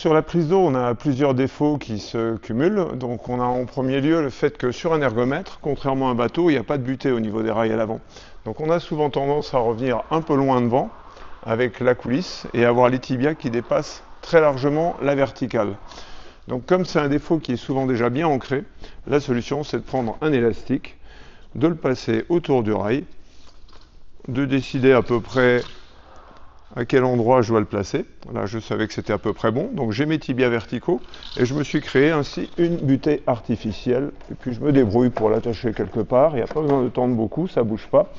Sur la prise d'eau, on a plusieurs défauts qui se cumulent. Donc on a en premier lieu le fait que sur un ergomètre, contrairement à un bateau, il n'y a pas de butée au niveau des rails à l'avant. Donc on a souvent tendance à revenir un peu loin devant avec la coulisse et avoir les tibias qui dépassent très largement la verticale. Donc comme c'est un défaut qui est souvent déjà bien ancré, la solution c'est de prendre un élastique, de le passer autour du rail, de décider à peu près à quel endroit je dois le placer. Là, je savais que c'était à peu près bon. Donc j'ai mes tibias verticaux et je me suis créé ainsi une butée artificielle. Et puis je me débrouille pour l'attacher quelque part. Il n'y a pas besoin de tendre beaucoup, ça ne bouge pas.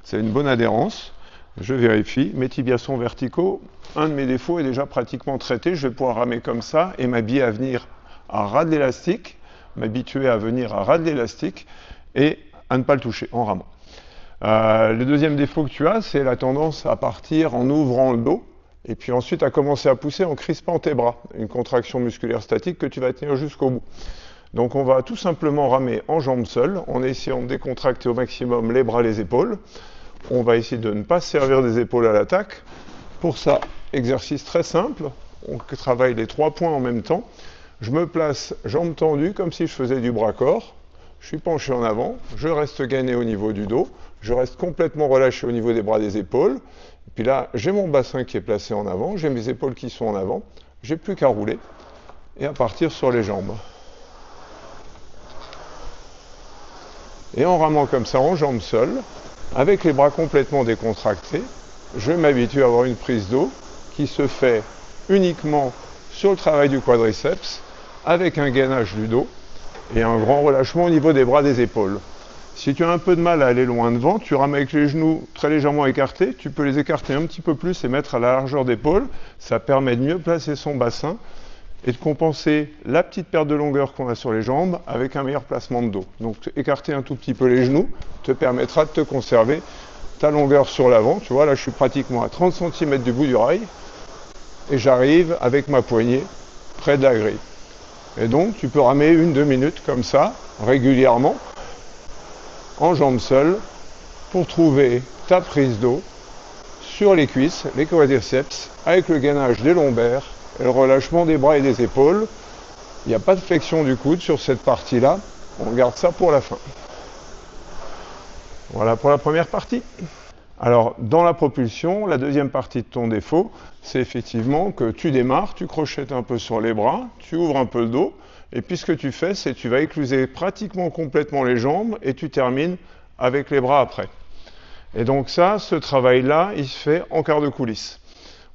C'est une bonne adhérence. Je vérifie. Mes tibias sont verticaux. Un de mes défauts est déjà pratiquement traité. Je vais pouvoir ramer comme ça et m'habiller à venir à ras de l'élastique, m'habituer à venir à ras de l'élastique et à ne pas le toucher en ramant. Le deuxième défaut que tu as, c'est la tendance à partir en ouvrant le dos et puis ensuite à commencer à pousser en crispant tes bras, une contraction musculaire statique que tu vas tenir jusqu'au bout. Donc on va tout simplement ramer en jambes seules en essayant de décontracter au maximum les bras, les épaules. On va essayer de ne pas se servir des épaules à l'attaque. Pour ça, exercice très simple, on travaille les 3 points en même temps. Je me place jambes tendues comme si je faisais du bras-corps. Je suis penché en avant, je reste gainé au niveau du dos, je reste complètement relâché au niveau des bras, des épaules. Et puis là, j'ai mon bassin qui est placé en avant, j'ai mes épaules qui sont en avant, j'ai plus qu'à rouler et à partir sur les jambes. Et en ramant comme ça en jambes seules, avec les bras complètement décontractés, je m'habitue à avoir une prise d'eau qui se fait uniquement sur le travail du quadriceps, avec un gainage du dos et un grand relâchement au niveau des bras, des épaules. Si tu as un peu de mal à aller loin devant, tu rames avec les genoux très légèrement écartés, tu peux les écarter un petit peu plus et mettre à la largeur d'épaule. Ça permet de mieux placer son bassin et de compenser la petite perte de longueur qu'on a sur les jambes avec un meilleur placement de dos. Donc écarter un tout petit peu les genoux te permettra de te conserver ta longueur sur l'avant. Tu vois, là je suis pratiquement à 30 cm du bout du rail et j'arrive avec ma poignée près de la grille. Et donc, tu peux ramer 1-2 minutes comme ça, régulièrement, en jambes seules, pour trouver ta prise d'eau sur les cuisses, les quadriceps, avec le gainage des lombaires et le relâchement des bras et des épaules. Il n'y a pas de flexion du coude sur cette partie-là. On garde ça pour la fin. Voilà pour la première partie. Alors, dans la propulsion, la deuxième partie de ton défaut, c'est effectivement que tu démarres, tu crochettes un peu sur les bras, tu ouvres un peu le dos, et puis ce que tu fais, c'est que tu vas écluser pratiquement complètement les jambes, et tu termines avec les bras après. Et donc ça, ce travail-là, il se fait en quart de coulisse.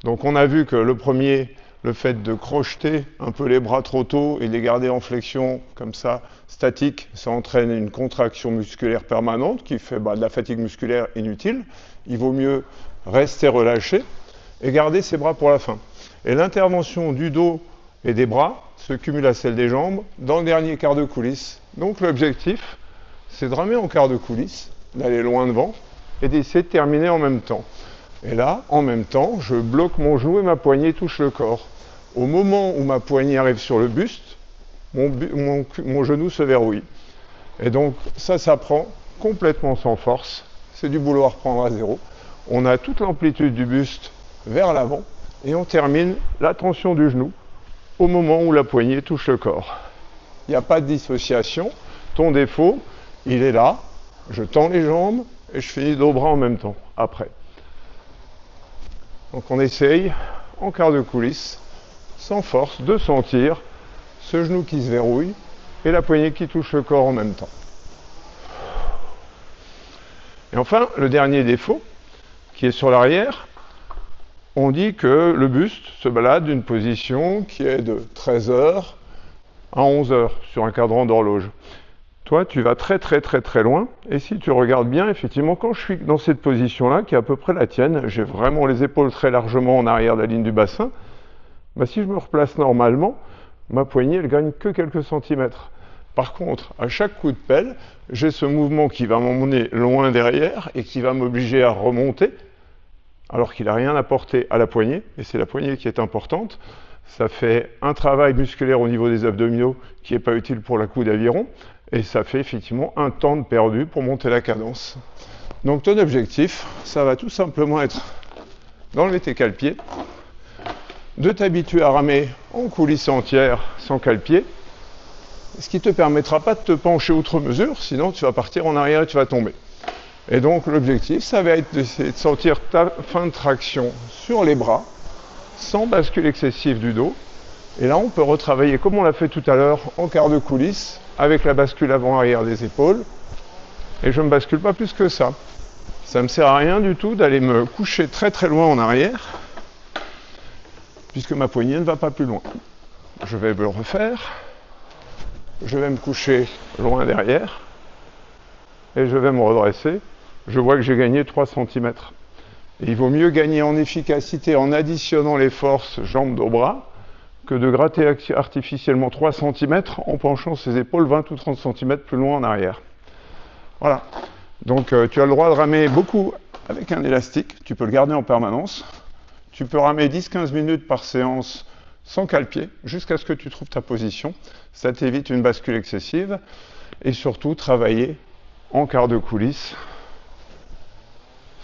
Donc on a vu que le premier, le fait de crocheter un peu les bras trop tôt et de les garder en flexion comme ça, statique, ça entraîne une contraction musculaire permanente qui fait de la fatigue musculaire inutile. Il vaut mieux rester relâché et garder ses bras pour la fin. Et l'intervention du dos et des bras se cumule à celle des jambes dans le dernier quart de coulisse. Donc l'objectif, c'est de ramer en quart de coulisse, d'aller loin devant et d'essayer de terminer en même temps. Et là, en même temps, je bloque mon genou et ma poignée touche le corps. Au moment où ma poignée arrive sur le buste, mon genou se verrouille. Et donc ça prend complètement sans force. C'est du boulot à reprendre à zéro. On a toute l'amplitude du buste vers l'avant et on termine la tension du genou au moment où la poignée touche le corps. Il n'y a pas de dissociation. Ton défaut, il est là. Je tends les jambes et je finis dos bras en même temps, après. Donc on essaye, en quart de coulisse, sans force, de sentir ce genou qui se verrouille et la poignée qui touche le corps en même temps. Et enfin, le dernier défaut, qui est sur l'arrière, on dit que le buste se balade d'une position qui est de 13h à 11h sur un cadran d'horloge. Toi, tu vas très loin, et si tu regardes bien, effectivement, quand je suis dans cette position-là, qui est à peu près la tienne, j'ai vraiment les épaules très largement en arrière de la ligne du bassin, si je me replace normalement, ma poignée, elle gagne que quelques centimètres. Par contre, à chaque coup de pelle, j'ai ce mouvement qui va m'emmener loin derrière et qui va m'obliger à remonter, alors qu'il n'a rien apporté à la poignée, et c'est la poignée qui est importante. Ça fait un travail musculaire au niveau des abdominaux qui n'est pas utile pour la coude d'aviron, et ça fait effectivement un temps de perdu pour monter la cadence. Donc ton objectif, ça va tout simplement être d'enlever tes cale-pieds, de t'habituer à ramer en coulisse entière sans cale-pied, ce qui ne te permettra pas de te pencher outre mesure, sinon tu vas partir en arrière et tu vas tomber. Et donc l'objectif, ça va être d'essayer de sentir ta fin de traction sur les bras, sans bascule excessive du dos. Et là, on peut retravailler comme on l'a fait tout à l'heure en quart de coulisse, avec la bascule avant-arrière des épaules. Et je ne me bascule pas plus que ça. Ça ne me sert à rien du tout d'aller me coucher très très loin en arrière, puisque ma poignée ne va pas plus loin. Je vais le refaire. Je vais me coucher loin derrière. Et je vais me redresser. Je vois que j'ai gagné 3 cm. Et il vaut mieux gagner en efficacité en additionnant les forces jambes dos bras que de gratter artificiellement 3 cm en penchant ses épaules 20 ou 30 cm plus loin en arrière. Voilà. Donc tu as le droit de ramer beaucoup avec un élastique. Tu peux le garder en permanence. Tu peux ramer 10-15 minutes par séance sans cale-pied jusqu'à ce que tu trouves ta position. Ça t'évite une bascule excessive. Et surtout travailler en quart de coulisse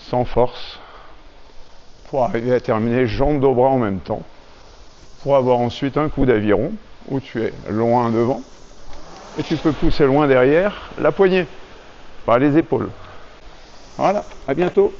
sans force pour arriver à terminer jambes dos bras en même temps, pour avoir ensuite un coup d'aviron où tu es loin devant et tu peux pousser loin derrière la poignée, pas les épaules. Voilà, à bientôt.